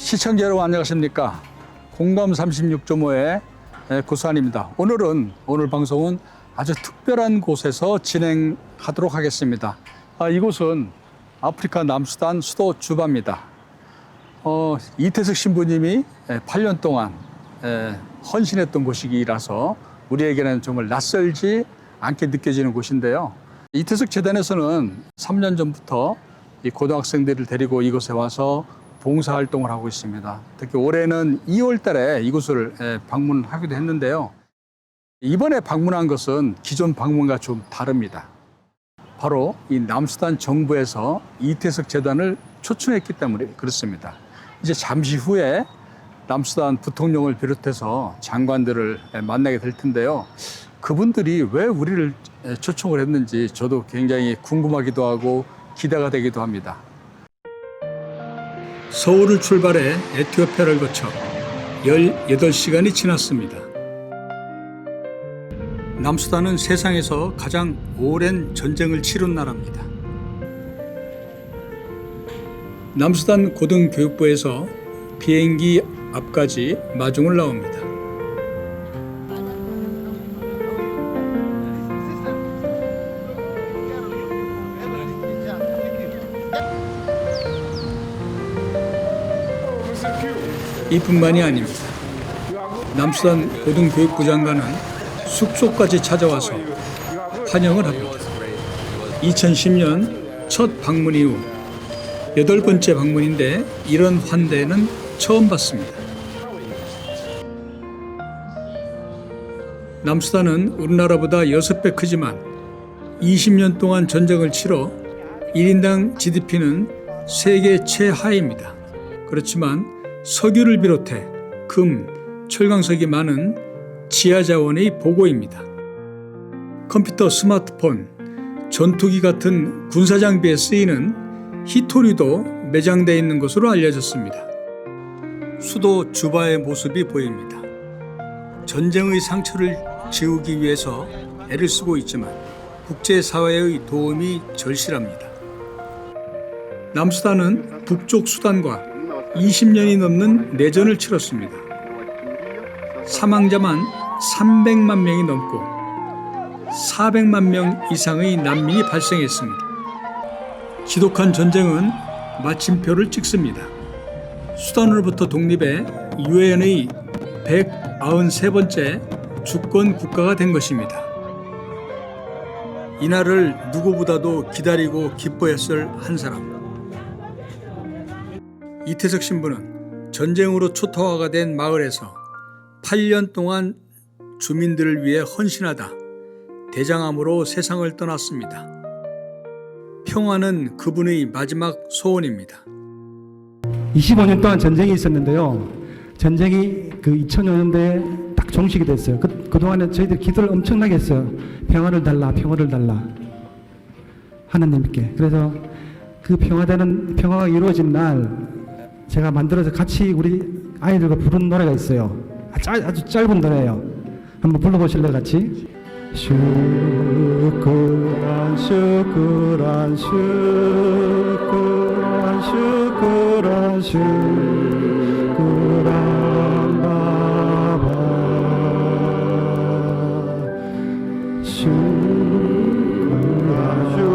시청자 여러분 안녕하십니까. 공감 36.5의 구수환입니다. 오늘 방송은 아주 특별한 곳에서 진행하도록 하겠습니다. 이곳은 아프리카 남수단 수도 주바입니다. 이태석 신부님이 8년 동안 헌신했던 곳이라서 우리에게는 정말 낯설지 않게 느껴지는 곳인데요. 이태석 재단에서는 3년 전부터 이 고등학생들을 데리고 이곳에 와서 봉사활동을 하고 있습니다. 특히 올해는 2월 달에 이곳을 방문하기도 했는데요. 이번에 방문한 것은 기존 방문과 좀 다릅니다. 바로 이 남수단 정부에서 이태석 재단을 초청했기 때문에 그렇습니다. 이제 잠시 후에 남수단 부통령을 비롯해서 장관들을 만나게 될 텐데요. 그분들이 왜 우리를 초청을 했는지 저도 굉장히 궁금하기도 하고 기대가 되기도 합니다. 서울을 출발해 에티오피아를 거쳐 18시간이 지났습니다. 남수단은 세상에서 가장 오랜 전쟁을 치른 나라입니다. 남수단 고등교육부에서 비행기 앞까지 마중을 나옵니다. 이뿐만이 아닙니다. 남수단 고등교육부 장관은 숙소까지 찾아와서 환영을 합니다. 2010년 첫 방문 이후 8번째 방문인데 이런 환대는 처음 봤습니다. 남수단은 우리나라보다 6배 크지만 20년 동안 전쟁을 치러 1인당 GDP는 세계 최하입니다. 그렇지만 석유를 비롯해 금, 철광석이 많은 지하자원의 보고입니다. 컴퓨터, 스마트폰, 전투기 같은 군사장비에 쓰이는 히토류도 매장되어 있는 것으로 알려졌습니다. 수도 주바의 모습이 보입니다. 전쟁의 상처를 지우기 위해서 애를 쓰고 있지만 국제사회의 도움이 절실합니다. 남수단은 북쪽 수단과 20년이 넘는 내전을 치렀습니다. 사망자만 300만 명이 넘고 400만 명 이상의難民이 발생했습니다. 지독한 전쟁은 마침표를 찍습니다. 수단으로부터 독립해 유엔의 193번째 주권 국가가 된 것입니다. 이날을 누구보다도 기다리고 기뻐했을 한 사람. 이태석 신부는 전쟁으로 초토화가 된 마을에서 8년 동안 주민들을 위해 헌신하다 대장암으로 세상을 떠났습니다. 평화는 그분의 마지막 소원입니다. 25년 동안 전쟁이 있었는데요. 전쟁이 그 2005년도에 딱 종식이 됐어요. 그동안에 저희들 기도를 엄청나게 했어요. 평화를 달라, 평화를 달라. 하나님께. 그래서 그 평화가 이루어진 날 제가 만들어서 같이 우리 아이들과 부른 노래가 있어요. 아주 짧은 노래예요. 한번 불러보실래요, 같이? 슈크란 슈크란 슈크란 슈크란 슈크란 바바 슈크란 슈크란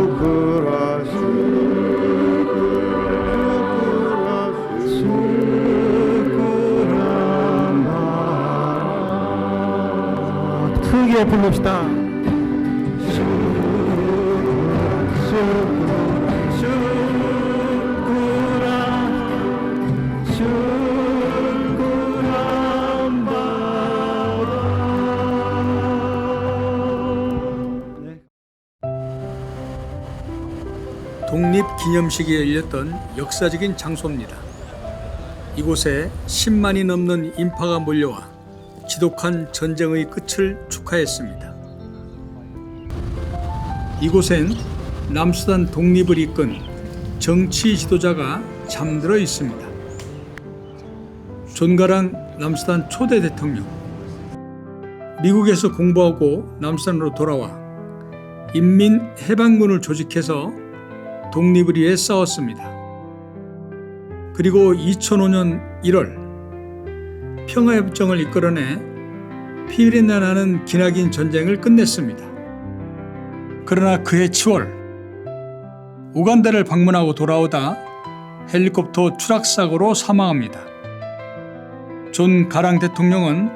크게 부릅시다. 독립기념식이 열렸던 역사적인 장소입니다. 이곳에 10만이 넘는 인파가 몰려와 지독한 전쟁의 끝을 축하했습니다. 이곳엔 남수단 독립을 이끈 정치 지도자가 잠들어 있습니다. 존가랑 남수단 초대 대통령, 미국에서 공부하고 남수단으로 돌아와 인민해방군을 조직해서 독립을 위해 싸웠습니다. 그리고 2005년 1월 평화협정을 이끌어내 피일이 나는 기나긴 전쟁을 끝냈습니다. 그러나 그해 7월 우간다를 방문하고 돌아오다 헬리콥터 추락사고로 사망합니다. 존 가랑 대통령은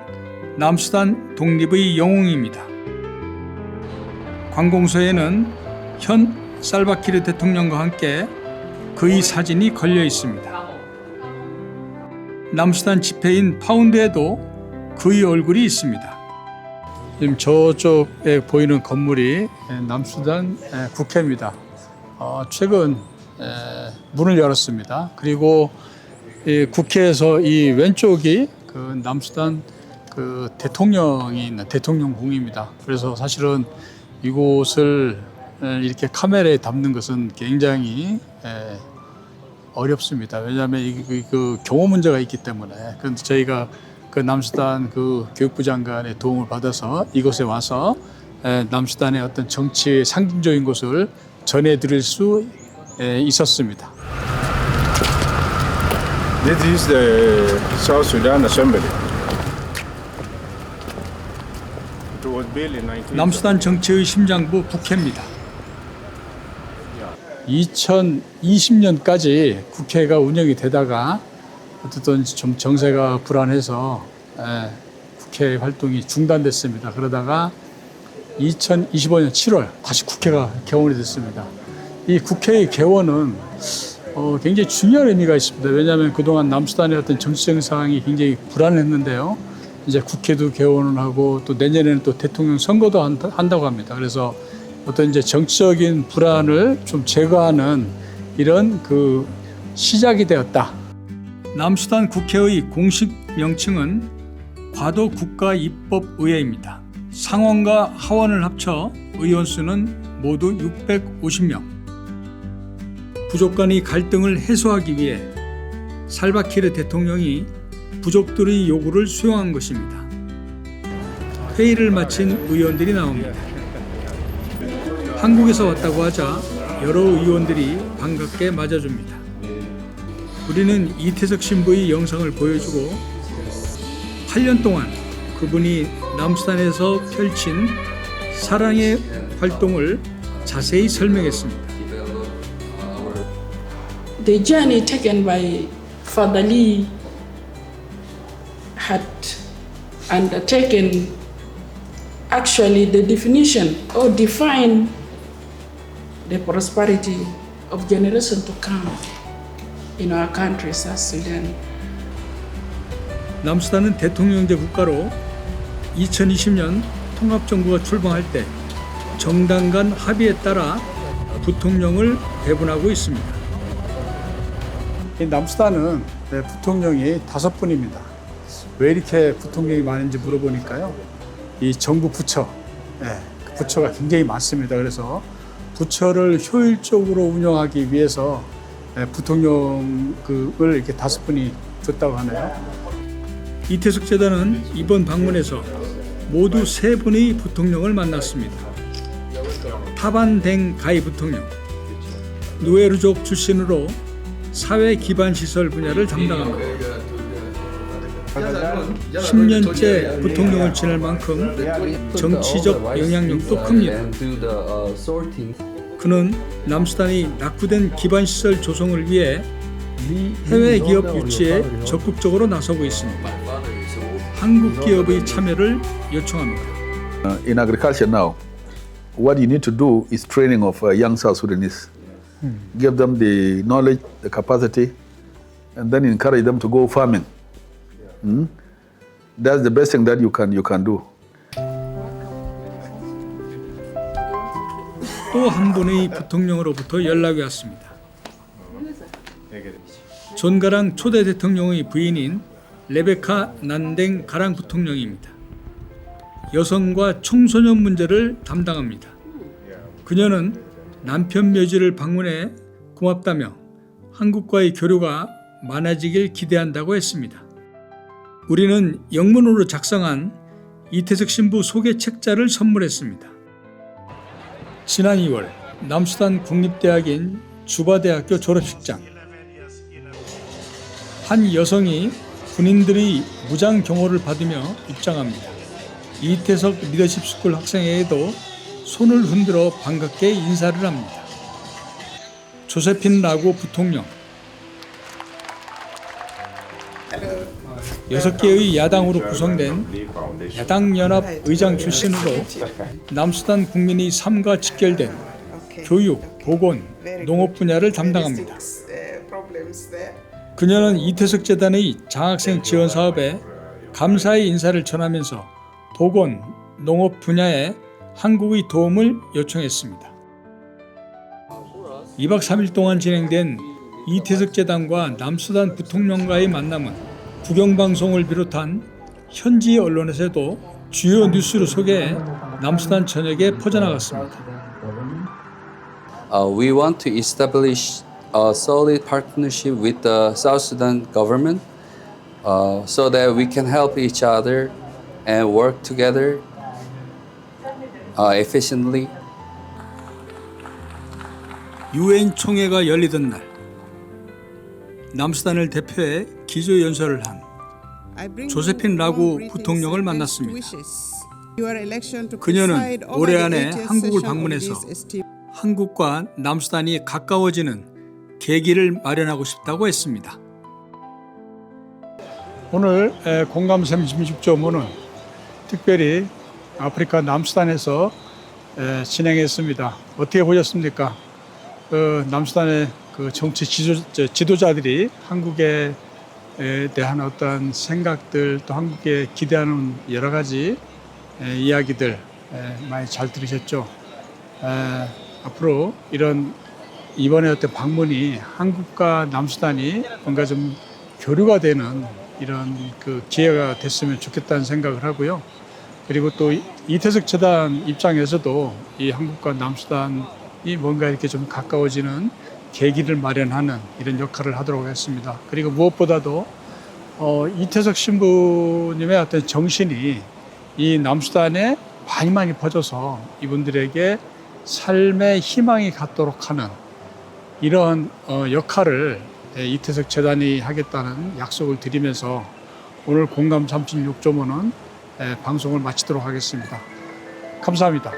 남수단 독립의 영웅입니다. 관공서에는 현 살바키르 대통령과 함께 그의 사진이 걸려 있습니다. 남수단 지폐인 파운드에도 그의 얼굴이 있습니다. 지금 저쪽에 보이는 건물이 남수단 국회입니다. 최근 문을 열었습니다. 그리고 이 국회에서 이 왼쪽이 그 남수단 그 대통령이 있는 대통령궁입니다. 그래서 사실은 이곳을 이렇게 카메라에 담는 것은 굉장히 어렵습니다. 왜냐하면 그 경호 문제가 있기 때문에. 그런데 저희가 그 남수단 그 교육부 장관의 도움을 받아서 이곳에 와서 남수단의 어떤 정치의 상징적인 것을 전해드릴 수 있었습니다. This is the South Sudan Assembly. It was built in 19... 남수단 정치의 심장부 국회입니다. 2020년까지 국회가 운영이 되다가 어쨌든 좀 정세가 불안해서 국회 활동이 중단됐습니다. 그러다가 2025년 7월 다시 국회가 개원이 됐습니다. 이 국회의 개원은 굉장히 중요한 의미가 있습니다. 왜냐하면 그동안 남수단의 어떤 정치적 상황이 굉장히 불안했는데요. 이제 국회도 개원을 하고 또 내년에는 또 대통령 선거도 한다고 합니다. 그래서 어떤 이제 정치적인 불안을 좀 제거하는 이런 그 시작이 되었다. 남수단 국회의 공식 명칭은 과도국가입법의회입니다. 상원과 하원을 합쳐 의원 수는 모두 650명. 부족 간의 갈등을 해소하기 위해 살바키르 대통령이 부족들의 요구를 수용한 것입니다. 회의를 마친 의원들이 나옵니다. 한국에서 왔다고 하자 여러 의원들이 반갑게 맞아줍니다. 우리는 이태석 신부의 영상을 보여주고 8년 동안 그분이 남수단에서 펼친 사랑의 활동을 자세히 설명했습니다. The journey taken by Father Lee had undertaken actually the definition or define the prosperity of generation to come in our country, South Sudan. 남수단은 대통령제 국가로 2020년 통합정부가 출범할 때 정당 간 합의에 따라 부통령을 배분하고 있습니다. 이 남수단은 부통령이 5분입니다. 왜 이렇게 부통령이 많은지 물어보니까요. 이 정부 부처, 그 부처가 굉장히 많습니다. 그래서 부처를 효율적으로 운영하기 위해서 부통령을 이렇게 5분이 줬다고 하네요. 이태석 재단은 이번 방문에서 모두 3분의 부통령을 만났습니다. 타반댕 가이 부통령, 누에르족 출신으로 사회 기반 시설 분야를 담당합니다. 10년째 부통령을 지낼 만큼 정치적 영향력도 큽니다. 그는 남수단이 낙후된 기반시설 조성을 위해 해외 기업 유치에 적극적으로 나서고 있습니다. 한국 기업의 참여를 요청합니다. In agriculture now, what you need to do is training of young South Sudanese. Give them the knowledge, the capacity, and then encourage them to go farming. That's the best thing that you can do. 또 한 분의 부통령으로부터 연락이 왔습니다. 존 가랑 초대 대통령의 부인인 레베카 난댕 가랑 부통령입니다. 여성과 청소년 문제를 담당합니다. 그녀는 남편 묘지를 방문해 고맙다며 한국과의 교류가 많아지길 기대한다고 했습니다. 우리는 영문으로 작성한 이태석 신부 소개 책자를 선물했습니다. 지난 2월 남수단 국립대학인 주바대학교 졸업식장. 한 여성이 군인들이 무장 경호를 받으며 입장합니다. 이태석 리더십 스쿨 학생에게도 손을 흔들어 반갑게 인사를 합니다. 조세핀 라고 부통령, 6개의 야당으로 구성된 야당연합 의장 출신으로 남수단 국민의 삶과 직결된 교육, 보건, 농업 분야를 담당합니다. 그녀는 이태석 재단의 장학생 지원 사업에 감사의 인사를 전하면서 보건, 농업 분야에 한국의 도움을 요청했습니다. 2박 3일 동안 진행된 이태석 재단과 남수단 부통령과의 만남은 국영방송을 비롯한 현지 언론에서도 주요 뉴스로 소개해 남수단 전역에 퍼져나갔습니다. We want to establish a solid partnership with the South Sudan government so that we can help each other and work together efficiently. 유엔 총회가 열리던 날, 남수단을 대표해 기조연설을 한 조세핀 라고 부통령을 만났습니다. 그녀는 올해 안에 한국을 방문해서 한국과 남수단이 가까워지는 계기를 마련하고 싶다고 했습니다. 오늘 공감 36.5는 특별히 아프리카 남수단에서 진행했습니다. 어떻게 보셨습니까? 남수단의 그 정치 지도자들이 한국에 대한 어떤 생각들, 또 한국에 기대하는 여러 가지 이야기들 많이 잘 들으셨죠? 앞으로 이번에 어떤 방문이 한국과 남수단이 뭔가 좀 교류가 되는 이런 그 기회가 됐으면 좋겠다는 생각을 하고요. 그리고 또 이태석 재단 입장에서도 이 한국과 남수단이 뭔가 이렇게 좀 가까워지는 계기를 마련하는 이런 역할을 하도록 하겠습니다. 그리고 무엇보다도 이태석 신부님의 어떤 정신이 이 남수단에 많이 퍼져서 이분들에게 삶의 희망이 갖도록 하는 이런 역할을 이태석 재단이 하겠다는 약속을 드리면서 오늘 공감 36.5는 방송을 마치도록 하겠습니다. 감사합니다.